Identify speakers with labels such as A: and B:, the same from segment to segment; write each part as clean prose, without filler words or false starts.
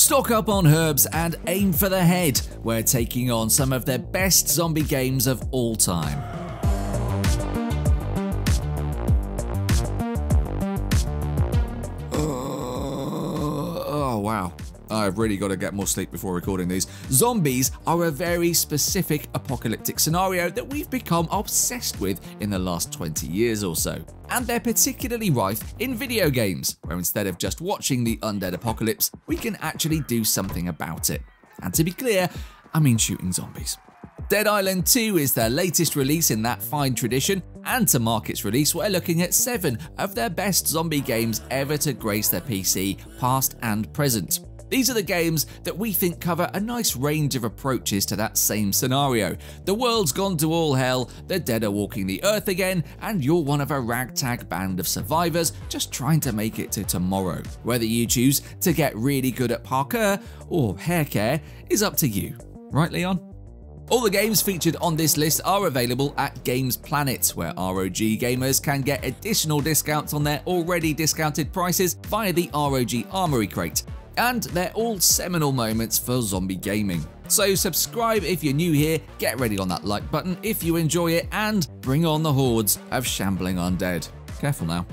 A: Stock up on herbs and aim for the head. We're taking on some of the best zombie games of all time. Oh wow. I've really got to get more sleep before recording these. Zombies are a very specific apocalyptic scenario that we've become obsessed with in the last 20 years or so. And they're particularly rife in video games, where instead of just watching the undead apocalypse, we can actually do something about it. And to be clear, I mean shooting zombies. Dead Island 2 is their latest release in that fine tradition, and to mark its release, we're looking at 7 of their best zombie games ever to grace their PC, past and present. These are the games that we think cover a nice range of approaches to that same scenario. The world's gone to all hell, the dead are walking the earth again, and you're one of a ragtag band of survivors just trying to make it to tomorrow. Whether you choose to get really good at parkour or hair care is up to you. Right, Leon? All the games featured on this list are available at Games Planet, where ROG gamers can get additional discounts on their already discounted prices via the ROG Armory Crate. And they're all seminal moments for zombie gaming. So subscribe if you're new here, get ready on that like button if you enjoy it, and bring on the hordes of shambling undead. Careful now.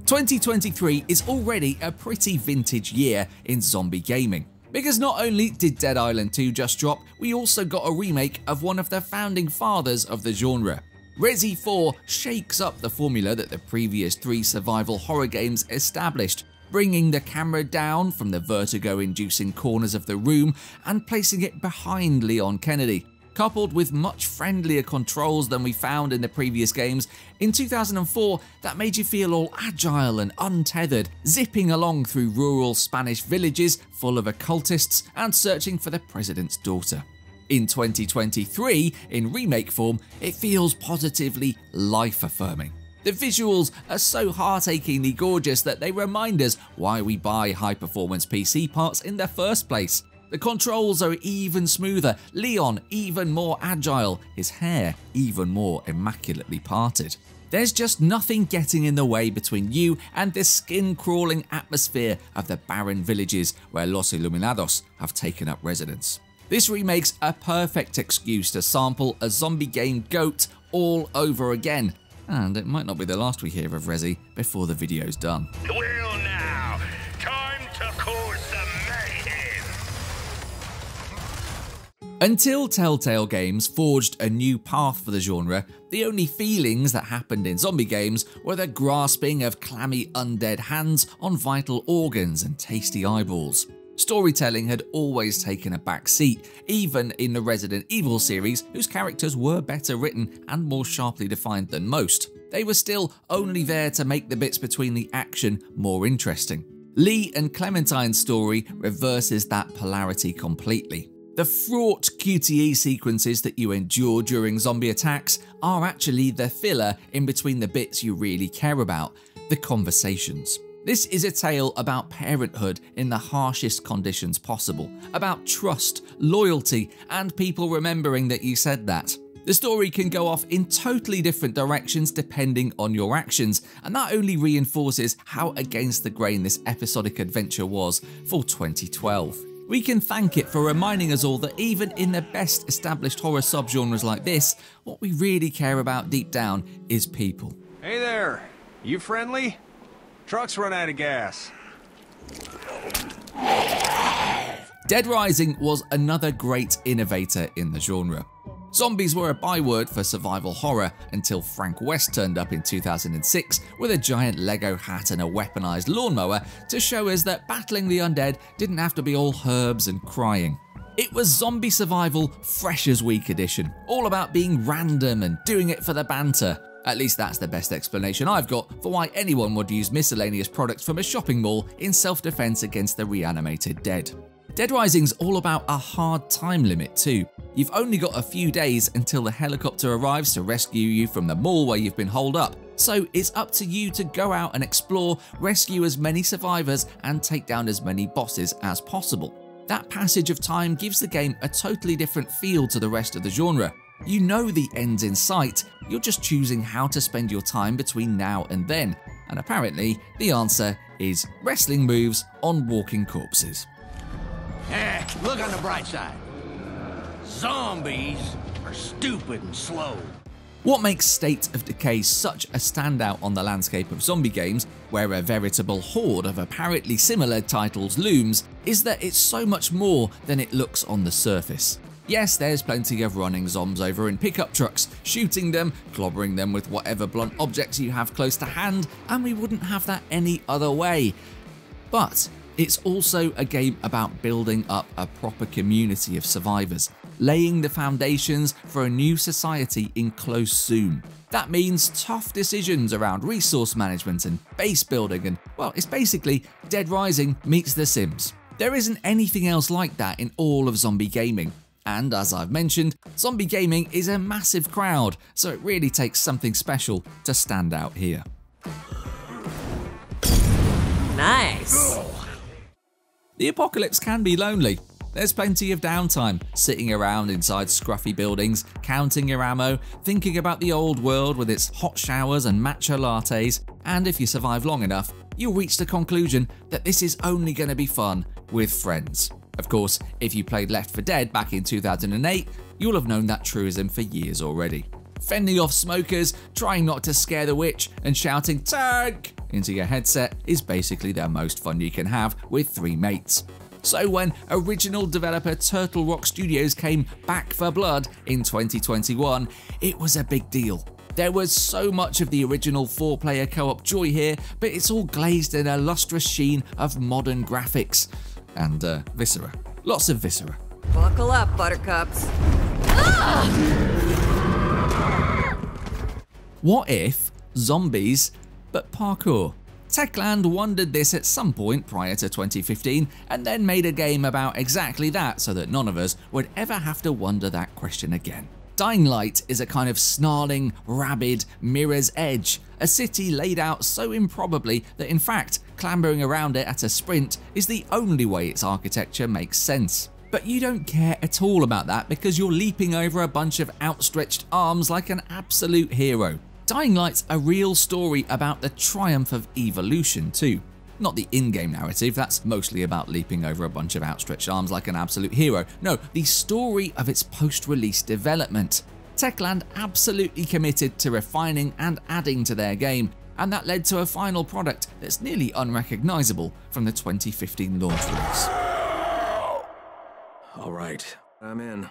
A: 2023 is already a pretty vintage year in zombie gaming. Because not only did Dead Island 2 just drop, we also got a remake of one of the founding fathers of the genre. Resi 4 shakes up the formula that the previous 3 survival horror games established, bringing the camera down from the vertigo-inducing corners of the room and placing it behind Leon Kennedy. Coupled with much friendlier controls than we found in the previous games, in 2004 that made you feel all agile and untethered, zipping along through rural Spanish villages full of occultists and searching for the president's daughter. In 2023, in remake form, it feels positively life-affirming. The visuals are so heart-achingly gorgeous that they remind us why we buy high-performance PC parts in the first place. The controls are even smoother, Leon even more agile, his hair even more immaculately parted. There's just nothing getting in the way between you and the skin-crawling atmosphere of the barren villages where Los Iluminados have taken up residence. This remake's a perfect excuse to sample a zombie game GOAT all over again. And it might not be the last we hear of Resi before the video's done.
B: Well now, time to cause some mayhem!
A: Until Telltale Games forged a new path for the genre, the only feelings that happened in zombie games were the grasping of clammy undead hands on vital organs and tasty eyeballs. Storytelling had always taken a back seat, even in the Resident Evil series, whose characters were better written and more sharply defined than most. They were still only there to make the bits between the action more interesting. Lee and Clementine's story reverses that polarity completely. The fraught QTE sequences that you endure during zombie attacks are actually the filler in between the bits you really care about, the conversations. This is a tale about parenthood in the harshest conditions possible, about trust, loyalty, and people remembering that you said that. The story can go off in totally different directions depending on your actions, and that only reinforces how against the grain this episodic adventure was for 2012. We can thank it for reminding us all that even in the best established horror subgenres like this, what we really care about deep down is people.
C: Hey there, you friendly? Truck's run out of gas.
A: Dead Rising was another great innovator in the genre. Zombies were a byword for survival horror until Frank West turned up in 2006 with a giant Lego hat and a weaponized lawnmower to show us that battling the undead didn't have to be all herbs and crying. It was Zombie Survival Freshers Week edition, all about being random and doing it for the banter. At least that's the best explanation I've got for why anyone would use miscellaneous products from a shopping mall in self-defense against the reanimated dead. Dead Rising's all about a hard time limit too. You've only got a few days until the helicopter arrives to rescue you from the mall where you've been holed up, so it's up to you to go out and explore, rescue as many survivors, and take down as many bosses as possible. That passage of time gives the game a totally different feel to the rest of the genre. You know the end's in sight, you're just choosing how to spend your time between now and then, and apparently the answer is wrestling moves on walking corpses.
D: Look on the bright side. Zombies are stupid and slow.
A: What makes State of Decay such a standout on the landscape of zombie games, where a veritable horde of apparently similar titles looms, is that it's so much more than it looks on the surface. Yes, there's plenty of running zombs over in pickup trucks, shooting them, clobbering them with whatever blunt objects you have close to hand, and we wouldn't have that any other way. But it's also a game about building up a proper community of survivors, laying the foundations for a new society in close soon. That means tough decisions around resource management and base building, and well, it's basically Dead Rising meets The Sims. There isn't anything else like that in all of zombie gaming. And as I've mentioned, zombie gaming is a massive crowd, so it really takes something special to stand out here.
E: Nice!
A: The apocalypse can be lonely. There's plenty of downtime, sitting around inside scruffy buildings, counting your ammo, thinking about the old world with its hot showers and matcha lattes, and if you survive long enough, you'll reach the conclusion that this is only going to be fun with friends. Of course, if you played Left 4 Dead back in 2008, you'll have known that truism for years already. Fending off smokers, trying not to scare the witch, and shouting "tank" into your headset is basically the most fun you can have with 3 mates. So when original developer Turtle Rock Studios came back for blood in 2021, it was a big deal. There was so much of the original 4-player co-op joy here, but it's all glazed in a lustrous sheen of modern graphics. And viscera. Lots of viscera.
E: Buckle up, buttercups.
A: What if zombies, but parkour? Techland wondered this at some point prior to 2015 and then made a game about exactly that so that none of us would ever have to wonder that question again. Dying Light is a kind of snarling, rabid Mirror's Edge, a city laid out so improbably that in fact, clambering around it at a sprint is the only way its architecture makes sense. But you don't care at all about that because you're leaping over a bunch of outstretched arms like an absolute hero. Dying Light's a real story about the triumph of evolution too. Not the in-game narrative, that's mostly about leaping over a bunch of outstretched arms like an absolute hero. No, the story of its post-release development. Techland absolutely committed to refining and adding to their game, and that led to a final product that's nearly unrecognizable from the 2015 launch release.
C: All right, I'm in.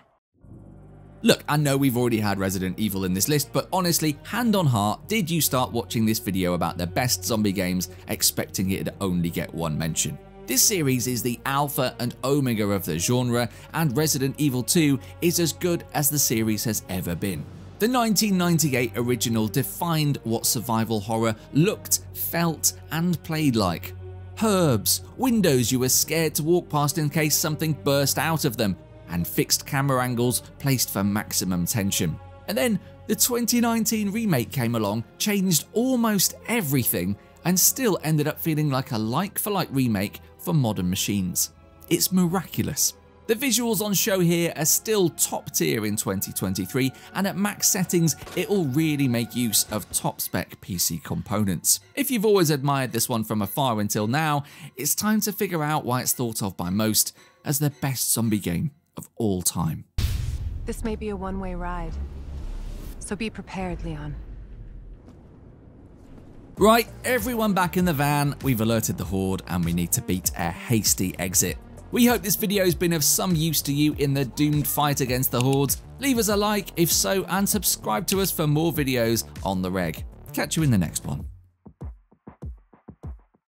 A: Look, I know we've already had Resident Evil in this list, but honestly, hand on heart, did you start watching this video about the best zombie games expecting it to only get one mention? This series is the alpha and omega of the genre, and Resident Evil 2 is as good as the series has ever been. The 1998 original defined what survival horror looked, felt, and played like. Herbs, windows you were scared to walk past in case something burst out of them, and fixed camera angles placed for maximum tension. And then the 2019 remake came along, changed almost everything, and still ended up feeling like a like-for-like remake for modern machines. It's miraculous. The visuals on show here are still top tier in 2023, and at max settings, it'll really make use of top-spec PC components. If you've always admired this one from afar until now, it's time to figure out why it's thought of by most as the best zombie game of all time.
F: This may be a one-way ride, so be prepared, Leon.
A: Right, everyone back in the van, we've alerted the horde and we need to beat a hasty exit. We hope this video has been of some use to you in the doomed fight against the hordes. Leave us a like if so, and subscribe to us for more videos on the reg. Catch you in the next one.